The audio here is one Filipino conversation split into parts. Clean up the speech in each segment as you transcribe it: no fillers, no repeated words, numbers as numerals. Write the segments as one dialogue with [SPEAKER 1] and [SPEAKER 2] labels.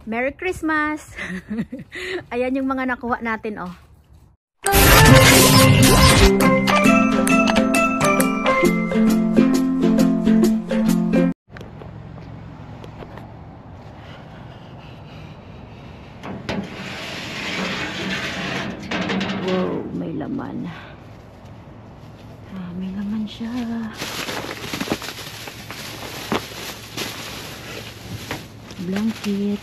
[SPEAKER 1] Merry Christmas! Ayan yung mga nakuha natin, oh. Wow, may laman. May laman siya. Blanket.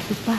[SPEAKER 1] Ito pa.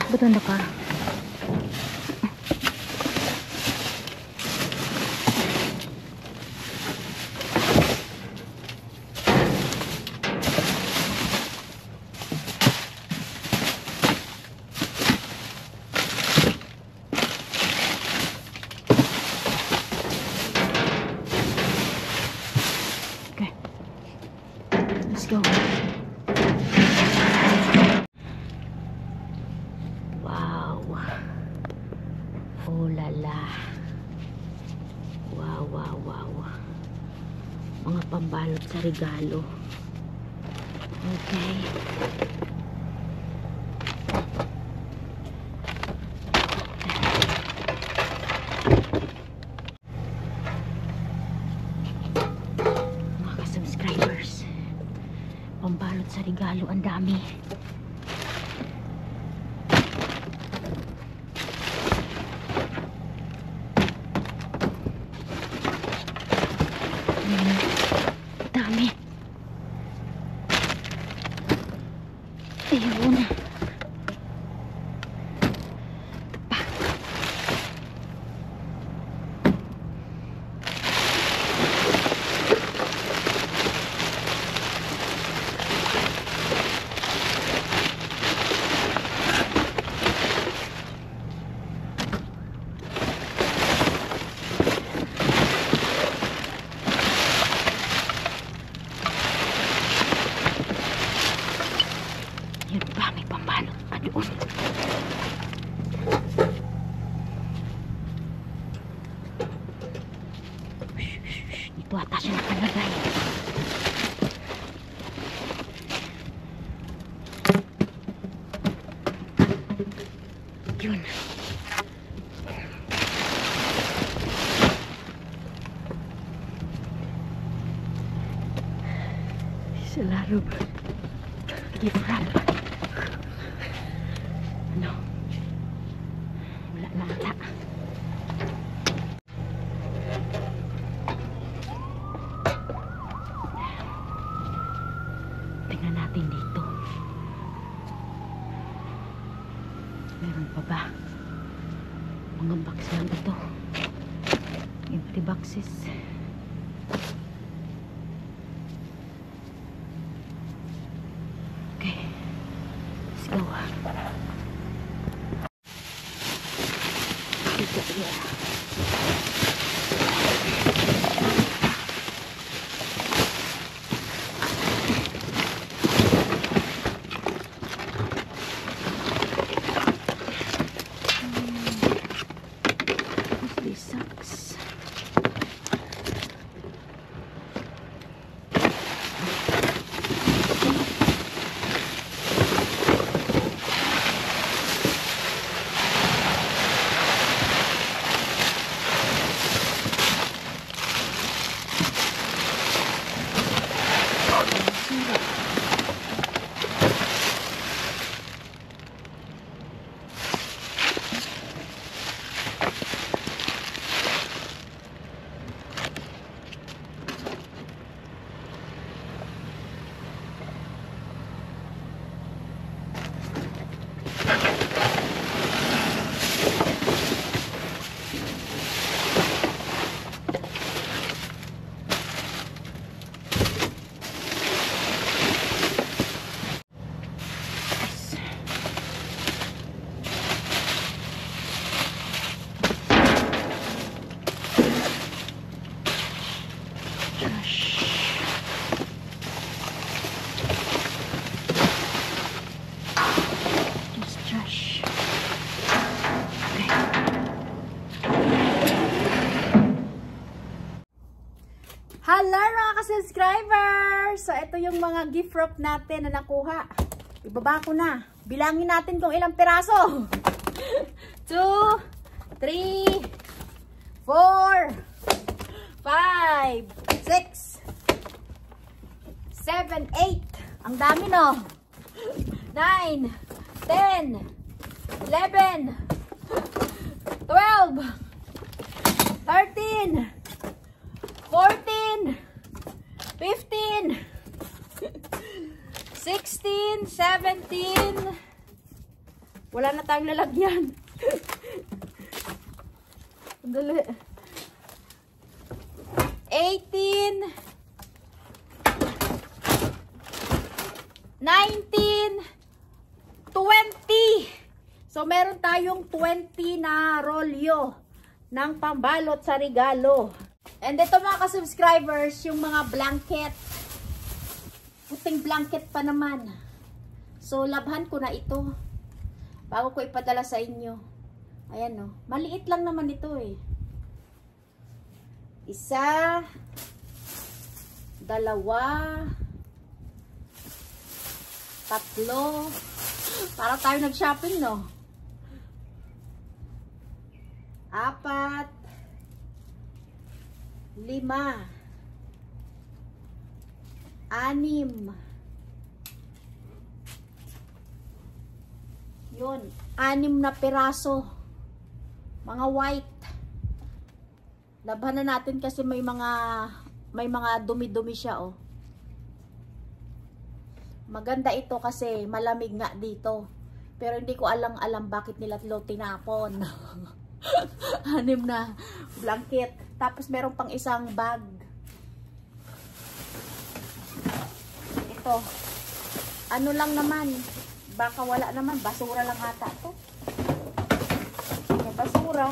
[SPEAKER 1] Ba't ano ka? Okay. Let's go. Oh lala. Wow, wow, wow. Mga pambalot sa regalo. Okay. Mga ka-subscribers. Pambalot sa regalo, ang dami. Dami. Ayun. Pa. Yun pa, may pambalot pa doon. Dito ata siya nakalagay. Yun. Sa laro. Gift wrap. Ano? Wala na ata. Tingnan natin dito. Meron pa ba? Mga box lang ito. Empty boxes. Okay. Let's go. These socks.
[SPEAKER 2] alert mga ka-subscribers! So, ito yung mga gift wrap natin na nakuha. Ibaba ko na. Bilangin natin kung ilang piraso. 2, 3, 4, 5, 6, 7, 8. Ang dami no. 9, 10, 11, 12, 13, 14, 15, 16, 17. Wala na tayong lalagyan. Dali. 18, 19, 20. So, meron tayong 20 na rolyo ng pambalot sa regalo. And ito mga ka-subscribers, yung mga blanket. Puting blanket pa naman. So, labhan ko na ito. Bago ko ipadala sa inyo. Ayan o. Maliit lang naman ito eh. 1, 2, 3, 4. Para tayo nag-shopping no. 4, 5, 6, 6 na piraso. Mga white. Labanan natin kasi may mga dumi-dumi siya oh. Maganda ito kasi malamig nga dito. Pero hindi ko alam bakit nila tinapon. 6 na blanket. Tapos meron pang isang bag. Ito. Ano lang naman. Baka wala naman. Basura lang ata ito. May basura.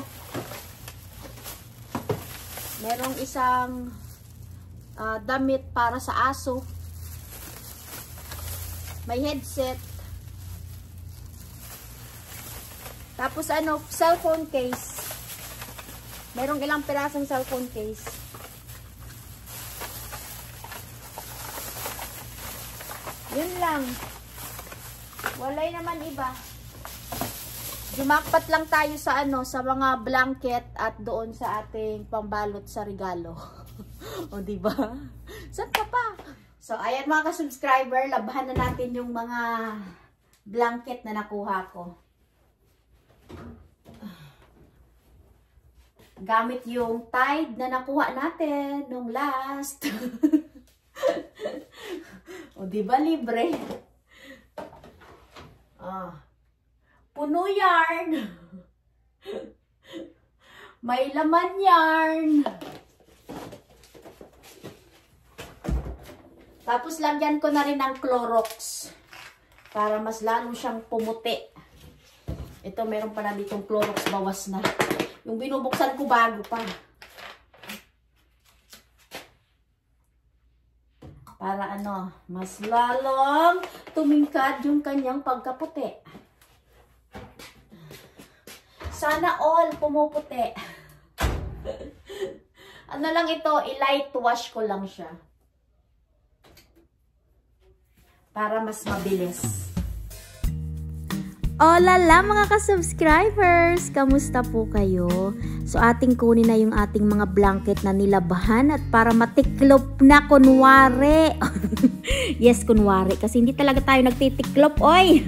[SPEAKER 2] Merong isang damit para sa aso. May headset. Tapos ano, cellphone case. Merong ilang pirasong cellphone case. Yun lang. Walay naman iba. Jumakpat lang tayo sa ano, sa mga blanket at doon sa ating pambalot sa regalo. O diba? Saan ka pa? So, ayan mga ka-subscriber, labahan na natin yung mga blanket na nakuha ko. Gamit yung Tide na nakuha natin nung last. O, diba libre? Puno yarn. May laman yarn. Tapos lagyan ko na rin ng Clorox para mas lalo siyang pumuti. Ito meron pa na ditong Clorox, bawas na. Yung binubuksan ko bago pa. Para ano, mas lalong tumingkad yung kanyang pagkaputi. Sana all pumuputi. Ano lang ito, i-light wash ko lang siya. Para mas mabilis.
[SPEAKER 1] Olala mga ka-subscribers! Kamusta po kayo? So ating kunin na yung ating mga blanket na nilabahan at para matiklop na kunwari. Yes, kunwari. Kasi hindi talaga tayo nagtitiklop, oy!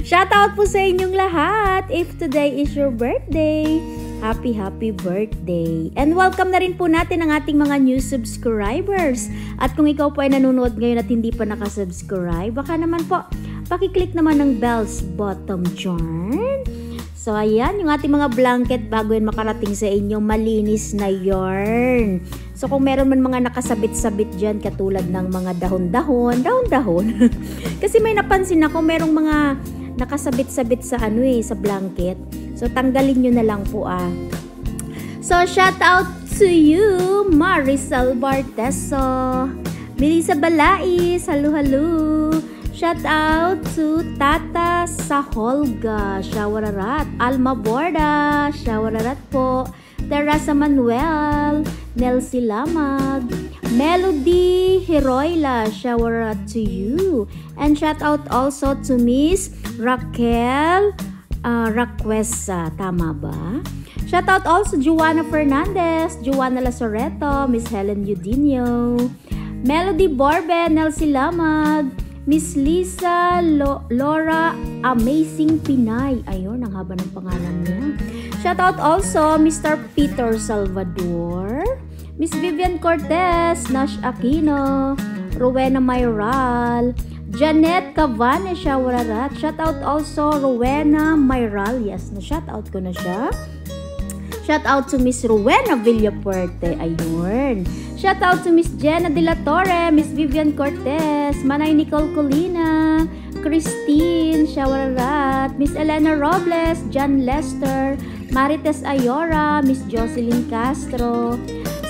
[SPEAKER 1] Shoutout po sa inyong lahat! If today is your birthday, happy birthday! And welcome na rin po natin ang ating mga new subscribers. At kung ikaw po ay nanonood ngayon at hindi pa nakasubscribe, baka naman po, pakiclick naman ng bells bottom dyan. So, ayan, yung ating mga blanket bago yan makarating sa inyo, malinis na yarn. So, kung meron man mga nakasabit-sabit dyan, katulad ng mga dahon-dahon. Kasi may napansin ako, merong mga nakasabit-sabit sa sa blanket. So, tanggalin nyo na lang po So, shout out to you, Marisol Barteso, Melissa Balais, halo. Shout out to Tata Saholga, Shawararat, Alma Borda, Shawararat po, Teresa Manuel, Nelsie Lamag, Melody Heroyla, shower out to you. And shout out also to Miss Raquel Raquesa, tama ba? Shout out also Joanna Fernandez, Joanna Lazareto, Miss Helen Udinio, Melody Borbe, Nelsie Lamag, Miss Lisa Laura Amazing Pinay. Ayun, ang haba ng pangalan niya. Shout out also Mr. Peter Salvador, Miss Vivian Cortez, Nash Aquino, Rowena Mayral, Janet Cavane, Shawararat. Shout out also Rowena Mayral. Yes, na-shout out ko na siya. Shout out to Miss Rowena Villapuerte. Ayun. Shout out to Miss Jenna De La Torre, Miss Vivian Cortez, Manay Nicole Colina, Christine Shawararat, Miss Elena Robles, John Lester, Marites Ayora, Miss Jocelyn Castro,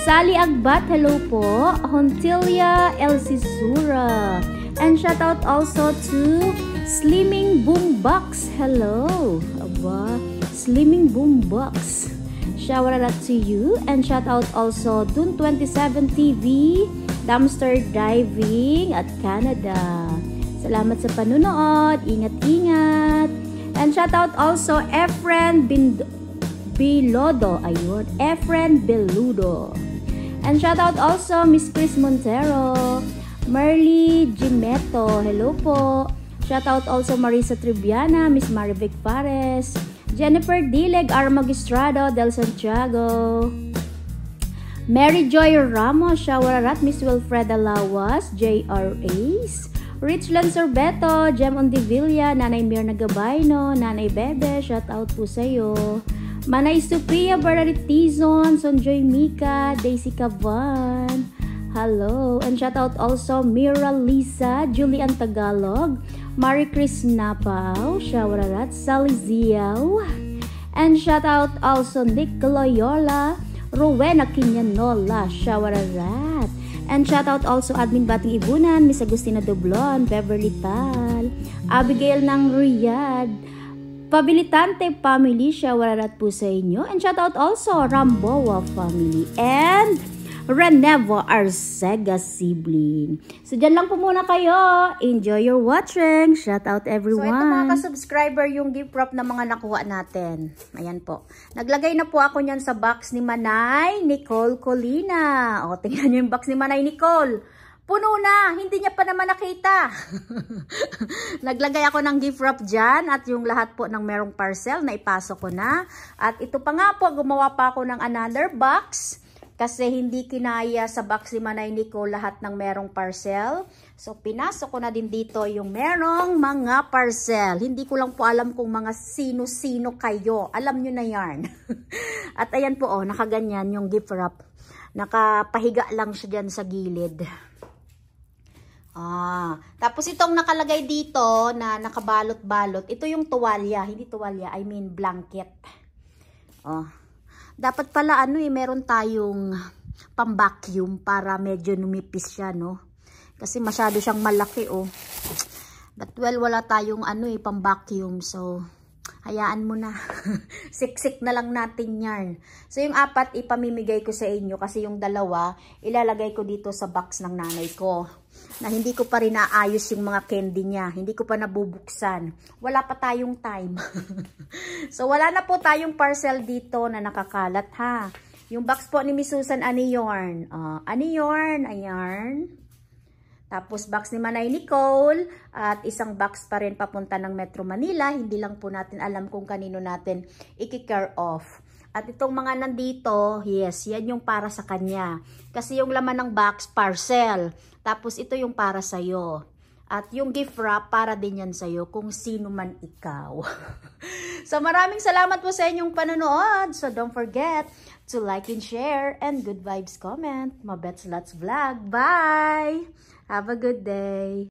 [SPEAKER 1] Sally Agbat, hello po, Hontilia Elsie Sura. And shout out also to Slimming Boombox. Hello. Aba, Slimming Boombox. Shout out to you. And shout out also Dun 27 TV, Dumpster Diving at Canada. Salamat sa panunood. Ingat-ingat. And shout out also Efren Bilodo. Ayun. Efren Beludo. And shout out also Miss Chris Montero, Merly Gimetto, hello po. Shout out also Marisa Triviana, Miss Marivic Pares, Jennifer Dileg, R. Magistrado, Del Santiago, Mary Joy Ramos, Shawararat, Miss Wilfreda Lawas, J.R. Ace, Richland Sorbeto, Jem Ondivilla, Nanay Mirna Gabayno, Nanay Bebe, shout out po sa'yo. Manay Sophia Bararitizon, Sonjoy Mika, Daisy Cavan, hello. And shout out also Mira Lisa, Julian Tagalog, Marie Chris Napao, Shawararat, Sally Ziao. And shout out also Nick Loyola, Rowena Quiñanola, Shawararat. And shout out also Admin Bating Ibunan, Miss Agustina Doblon, Beverly Tal, Abigail ng Riyadh, Pabilitante family, shawararat po sa inyo. And shout out also Ramboa family and Renevo Arcega sibling. So dyan lang po muna kayo. Enjoy your watching. Shout out everyone. So ito mga ka-subscriber yung gift wrap na mga nakuha natin. Ayan po. Naglagay na po ako nyan sa box ni Manay Nicole Colina. O tingnan nyo yung box ni Manay Nicole. Puno na, hindi niya pa naman nakita. Naglagay ako ng gift wrap dyan at yung lahat po ng merong parcel na ipasok ko na. At ito pa nga po, gumawa pa ako ng another box kasi hindi kinaya sa box ni Manay Nicole lahat ng merong parcel. So pinasok ko na din dito yung merong mga parcel. Hindi ko lang po alam kung mga sino-sino kayo. Alam nyo na yarn. At ayan po, oh, nakaganyan yung gift wrap. Nakapahiga lang siya dyan sa gilid. Tapos itong nakalagay dito na nakabalot-balot, ito yung tuwalya, hindi tuwalya, I mean blanket. Dapat pala meron tayong pang-vacuum para medyo numipis siya, no? Kasi masyado siyang malaki, oh. But well, wala tayong pang-vacuum, so hayaan mo na. Siksik na lang natin yan. So yung 4 ipamimigay ko sa inyo kasi yung 2 ilalagay ko dito sa box ng nanay ko. Na hindi ko pa rin naayos yung mga candy niya. Hindi ko pa nabubuksan. Wala pa tayong time. So wala na po tayong parcel dito na nakakalat ha. Yung box po ni Miss Susan Aniyorn. Aniyorn, ayan. Tapos box ni Manay Nicole at isang box pa rin papunta ng Metro Manila. Hindi lang po natin alam kung kanino natin i-care off. At itong mga nandito, yes, yan yung para sa kanya. Kasi yung laman ng box, parcel. Tapos ito yung para sa'yo. At yung gift wrap, para din yan sa'yo kung sino man ikaw. So maraming salamat po sa inyong panonood. So don't forget to like and share and good vibes comment. Mabets Lots Vlog. Bye! Have a good day.